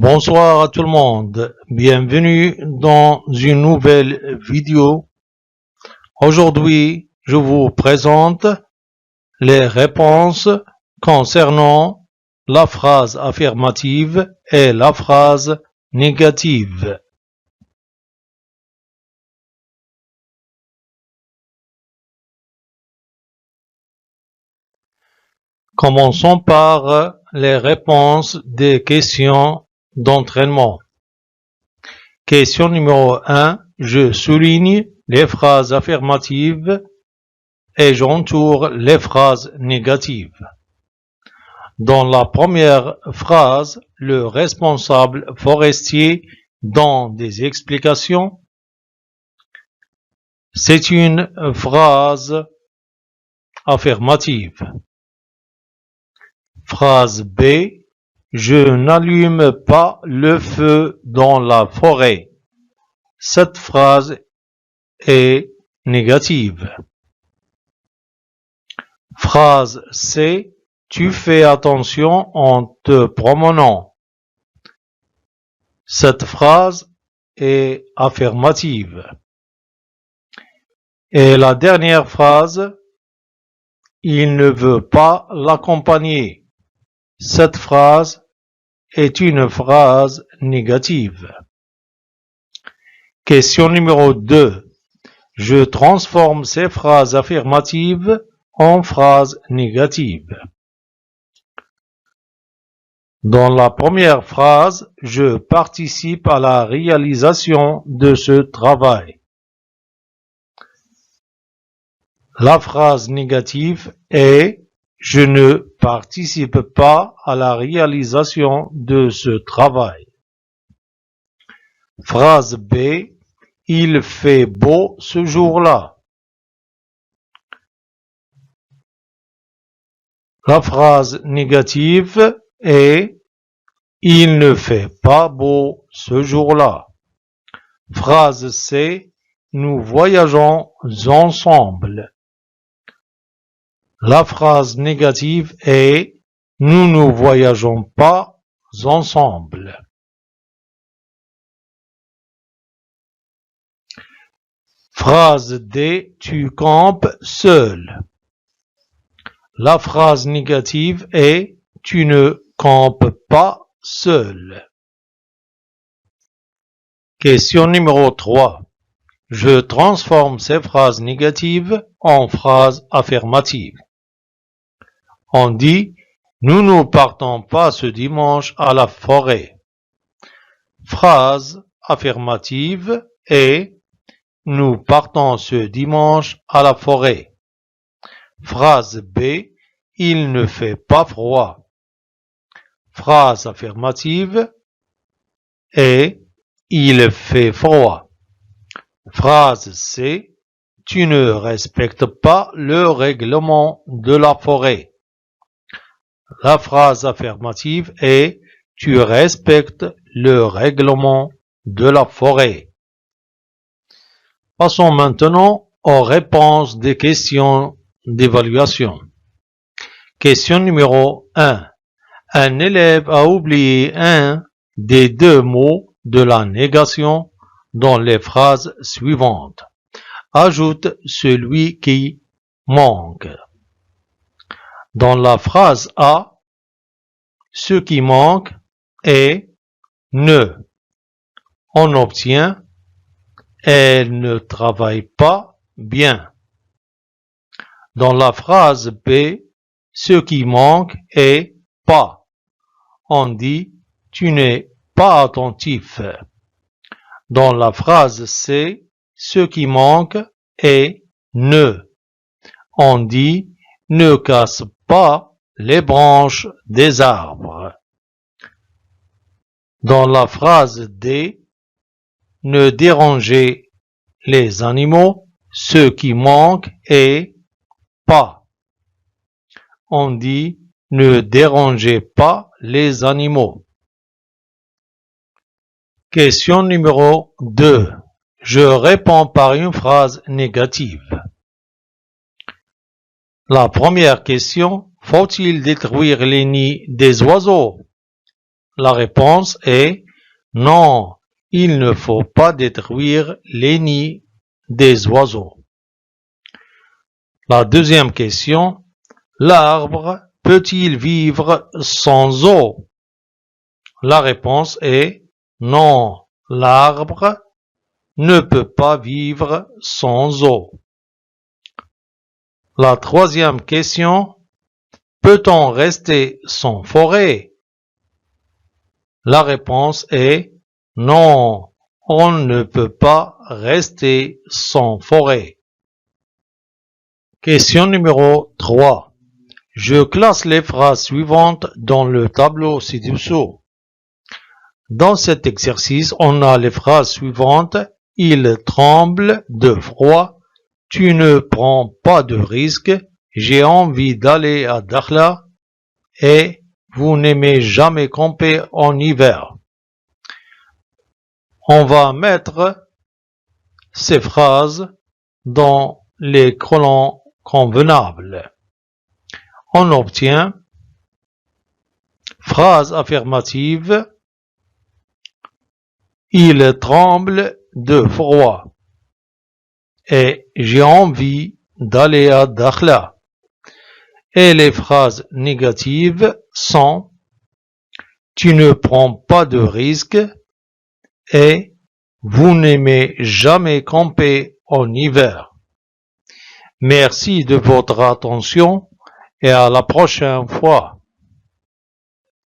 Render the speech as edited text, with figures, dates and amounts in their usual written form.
Bonsoir à tout le monde, bienvenue dans une nouvelle vidéo. Aujourd'hui, je vous présente les réponses concernant la phrase affirmative et la phrase négative. Commençons par les réponses des questions d'entraînement. Question numéro 1. Je souligne les phrases affirmatives et j'entoure les phrases négatives. Dans la première phrase, le responsable forestier donne des explications. C'est une phrase affirmative. Phrase B. Je n'allume pas le feu dans la forêt. Cette phrase est négative. Phrase C. Tu fais attention en te promenant. Cette phrase est affirmative. Et la dernière phrase, il ne veut pas l'accompagner. Cette phrase est une phrase négative. Question numéro 2. Je transforme ces phrases affirmatives en phrases négatives. Dans la première phrase, je participe à la réalisation de ce travail. La phrase négative est je ne participe pas à la réalisation de ce travail. Phrase B. Il fait beau ce jour-là. La phrase négative est il ne fait pas beau ce jour-là. Phrase C. Nous voyageons ensemble. La phrase négative est nous ne voyageons pas ensemble. Phrase D. Tu campes seul. La phrase négative est tu ne campes pas seul. Question numéro 3. Je transforme ces phrases négatives en phrases affirmatives. On dit nous ne partons pas ce dimanche à la forêt. Phrase affirmative est nous partons ce dimanche à la forêt. Phrase B. Il ne fait pas froid. Phrase affirmative est il fait froid. Phrase C. Tu ne respectes pas le règlement de la forêt. La phrase affirmative est tu respectes le règlement de la forêt. Passons maintenant aux réponses des questions d'évaluation. Question numéro 1. Un élève a oublié un des deux mots de la négation dans les phrases suivantes. Ajoute celui qui manque. Dans la phrase A, ce qui manque est ne. On obtient elle ne travaille pas bien. Dans la phrase B, ce qui manque est pas. On dit tu n'es pas attentif. Dans la phrase C, ce qui manque est ne. On dit ne casse pas les branches des arbres. Dans la phrase D, ne dérangez les animaux, ce qui manque est pas. On dit ne dérangez pas les animaux. Question numéro 2. Je réponds par une phrase négative. La première question, faut-il détruire les nids des oiseaux? La réponse est non, il ne faut pas détruire les nids des oiseaux. La deuxième question, l'arbre peut-il vivre sans eau? La réponse est non, l'arbre ne peut pas vivre sans eau. La troisième question, peut-on rester sans forêt? La réponse est non, on ne peut pas rester sans forêt. Question numéro 3. Je classe les phrases suivantes dans le tableau ci-dessous. Dans cet exercice, on a les phrases suivantes. Il tremble de froid. Tu ne prends pas de risque. J'ai envie d'aller à Dakhla. Et vous n'aimez jamais camper en hiver. On va mettre ces phrases dans les colonnes convenables. On obtient phrase affirmative. Il tremble de froid. Et j'ai envie d'aller à Dakhla. Et les phrases négatives sont tu ne prends pas de risque et vous n'aimez jamais camper en hiver. Merci de votre attention et à la prochaine fois.